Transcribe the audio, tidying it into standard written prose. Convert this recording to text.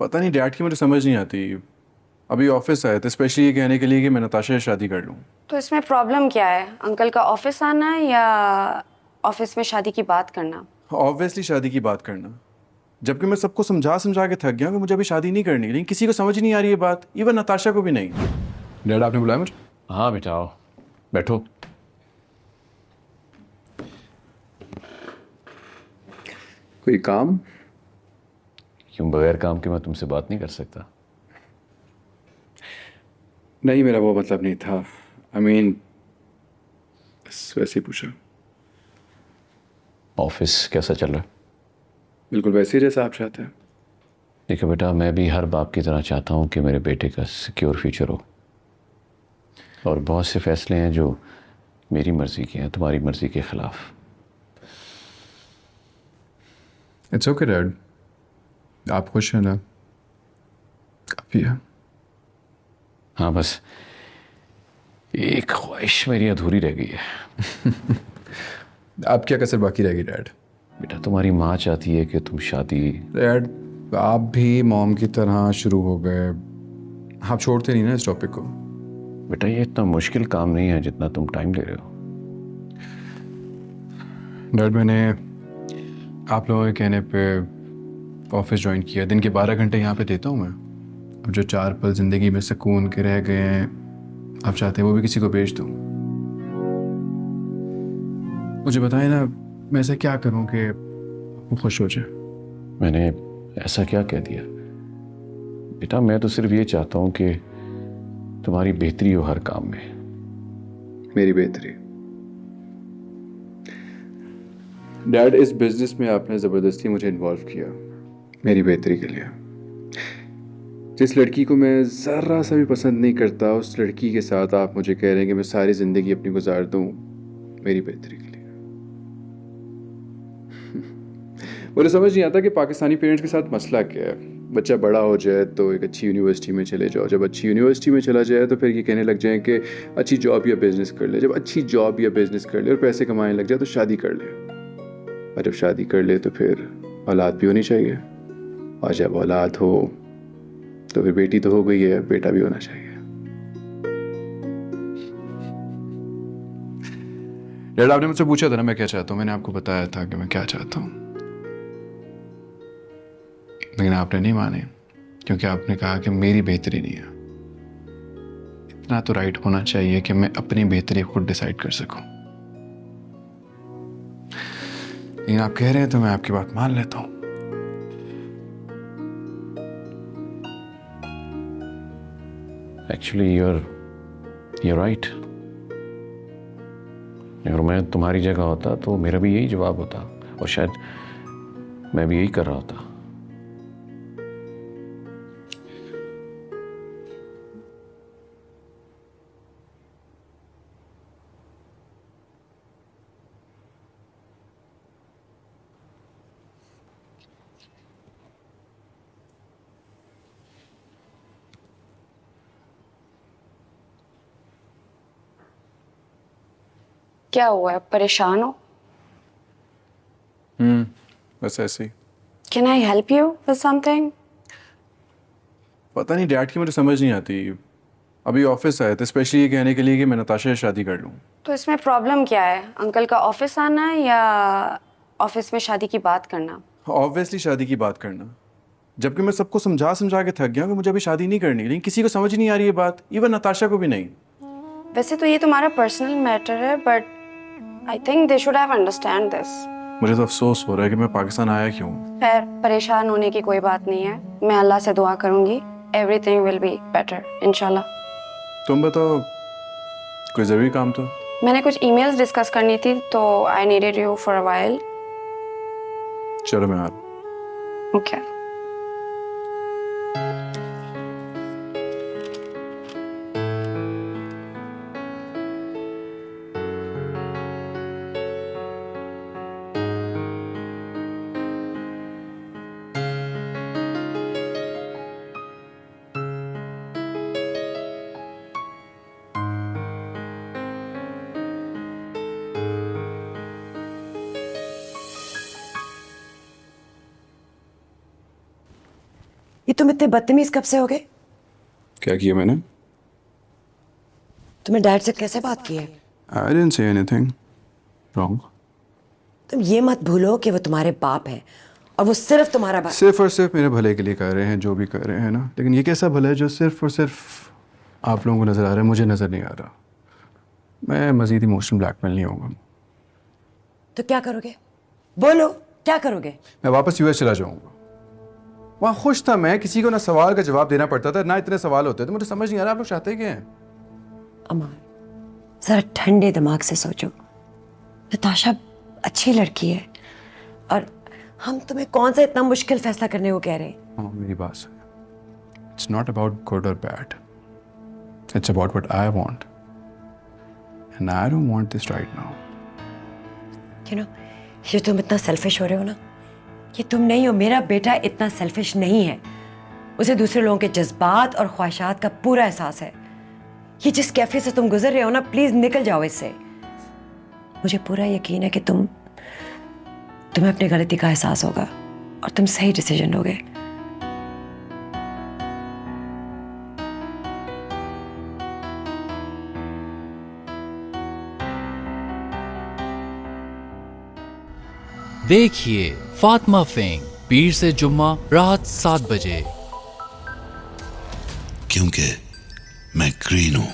पता नहीं डैड की मुझे समझ नहीं आती। अभी ऑफिस आए थे स्पेशली ये कहने के लिए कि मैं नताशा से शादी कर लूँ। तो इसमें प्रॉब्लम क्या है? अंकल का ऑफिस आना या ऑफिस में शादी की बात करना? ऑब्वियसली शादी की बात करना। जबकि मैं सबको समझा समझा के थक गया कि मुझे अभी शादी नहीं करनी, लेकिन किसी को समझ ही नहीं आ रही है बात, इवन नताशा को भी नहीं। डैड आपने बुलाया मुझे? हाँ बेटा आओ, बैठो। कोई काम? क्यों, बगैर काम के मैं तुमसे बात नहीं कर सकता? नहीं, मेरा वो मतलब नहीं था। आई मीन बस वैसे ही पूछा। ऑफिस कैसा चल रहा है? बिल्कुल वैसे ही जैसा आप चाहते हैं। देखो बेटा, मैं भी हर बाप की तरह चाहता हूँ कि मेरे बेटे का सिक्योर फ्यूचर हो, और बहुत से फैसले हैं जो मेरी मर्ज़ी के हैं, तुम्हारी मर्ज़ी के ख़िलाफ़। इट्स ओके डैड, आप खुश हैं ना? काफ़ी है। हाँ, बस एक ख्वाहिश मेरी अधूरी रह गई है। आप क्या कसर बाकी रहेगी डैड? बेटा, तुम्हारी माँ चाहती है कि तुम शादी। डैड आप भी मॉम की तरह शुरू हो गए, आप छोड़ते नहीं ना इस टॉपिक को। बेटा, ये इतना मुश्किल काम नहीं है जितना तुम टाइम ले रहे हो। डैड मैंने आप लोगों के कहने पे ऑफिस ज्वाइन किया, दिन के 12 घंटे यहाँ पे देता हूँ मैं। अब जो 4 पल ज़िंदगी में सुकून के रह गए हैं, आप चाहते हैं वो भी किसी को बेच दूँ। मुझे बताएं ना, मैं ऐसा क्या करूँ कि वो खुश हो जाए? मैंने ऐसा क्या कह दिया? बेटा, मैं तो सिर्फ ये चाहता हूँ कि तुम्हारी बेहतरी हो हर काम में। मेरी बेहतरी? डैड इस बिजनेस में आपने ज़बरदस्ती मुझे इन्वॉल्व किया मेरी बेहतरी के लिए। जिस लड़की को मैं ज़रा सा भी पसंद नहीं करता, उस लड़की के साथ आप मुझे कह रहे हैं कि मैं सारी ज़िंदगी अपनी गुजार दूँ मेरी बेहतरी के लिए। मुझे समझ नहीं आता कि पाकिस्तानी पेरेंट्स के साथ मसला क्या है। बच्चा बड़ा हो जाए तो एक अच्छी यूनिवर्सिटी में चले जाओ, जब अच्छी यूनिवर्सिटी में चला जाए तो फिर ये कहने लग जाए कि अच्छी जॉब या बिज़नेस कर ले, जब अच्छी जॉब या बिज़नेस कर ले और पैसे कमाने लग जाए तो शादी कर ले, और जब शादी कर ले तो फिर औलाद भी होनी चाहिए, और जब औलाद हो तो फिर बेटी तो हो गई है, बेटा भी होना चाहिए। डैड आपने मुझसे पूछा था ना मैं क्या चाहता हूँ, मैंने आपको बताया था कि मैं क्या चाहता हूँ, लेकिन आपने नहीं माने, क्योंकि आपने कहा कि मेरी बेहतरी नहीं है। इतना तो राइट होना चाहिए कि मैं अपनी बेहतरी खुद डिसाइड कर सकूं। लेकिन आप कह रहे हैं तो मैं आपकी बात मान लेता हूं। Actually your right. अगर मैं तुम्हारी जगह होता तो मेरा भी यही जवाब होता, और शायद मैं भी यही कर रहा होता। क्या हुआ है? परेशान हो? बस ऐसे ही। Can I help you with something? पता नहीं डैड की मुझे समझ नहीं आती। अभी ऑफिस आए थे स्पेशली ये कहने के लिए कि मैं नताशा से शादी कर लूँ। तो इसमें प्रॉब्लम क्या है? अंकल का ऑफिस आना या ऑफिस में शादी की बात करना? ऑब्वियसली शादी की बात करना। जबकि मैं सबको समझा समझा के थक गया कि मुझे अभी शादी नहीं करनी, लेकिन किसी को समझ नहीं आ रही है बात, इवन नताशा को भी नहीं। वैसे तो ये तुम्हारा पर्सनल मैटर है, but I think they should have understand this. मुझे तो अफसोस हो रहा है कि मैं पाकिस्तान आया क्यों। खैर, परेशान होने की कोई बात नहीं है। मैं अल्लाह से दुआ करूंगी, एवरीथिंग विल बी बेटर इंशाल्लाह। तुम बताओ, कोई ज़रूरी काम तो? मैंने कुछ ईमेल्स डिस्कस करनी थी, तो I needed you for a while. चलो मैं आ रहा हूँ। ओके। तुम इतने बदतमीज कब से हो गए? क्या किया मैंने? तुम्हें डैड से कैसे बात की है? I didn't say anything wrong. तुम ये मत भूलो कि वो तुम्हारे बाप हैं और वो सिर्फ तुम्हारा बाप। सिर्फ और सिर्फ मेरे भले के लिए कर रहे हैं जो भी कर रहे हैं ना, लेकिन ये कैसा भला है जो सिर्फ और सिर्फ आप लोगों को नज़र आ रहा है, मुझे नज़र नहीं आ रहा। मैं मज़ीद इमोशनल ब्लैकमेल नहीं होगा। तो क्या करोगे? बोलो, क्या करोगे? मैं वापस यूएस चला जाऊंगा। वहाँ खुश था मैं, किसी को ना सवाल का जवाब देना पड़ता था ना इतने सवाल होते थे। मुझे समझ नहीं आ रहा आप लोग चाहते क्या हैं? अमान, जरा ठंडे दिमाग से सोचो। नताशा अच्छी लड़की है और हम तुम्हें कौन सा इतना मुश्किल फैसला करने को कह रहे हैं? हाँ, मेरी बात सुन। इट्स नॉट अबाउट गुड और bad, it's about what I want and I don't want this right now. You know, ये तुम इतना सेल्फिश हो रहे हो ना, ये तुम नहीं हो। मेरा बेटा इतना सेल्फिश नहीं है। उसे दूसरे लोगों के जज्बात और ख्वाहिशात का पूरा एहसास है। ये जिस कैफे से तुम गुजर रहे हो ना, प्लीज निकल जाओ इससे। मुझे पूरा यकीन है कि तुम्हें अपनी गलती का एहसास होगा और तुम सही डिसीजन लोगे। देखिए फातिमा फिंग पीर से जुम्मा रात 7 बजे। क्योंकि मैं ग्रीन हूं।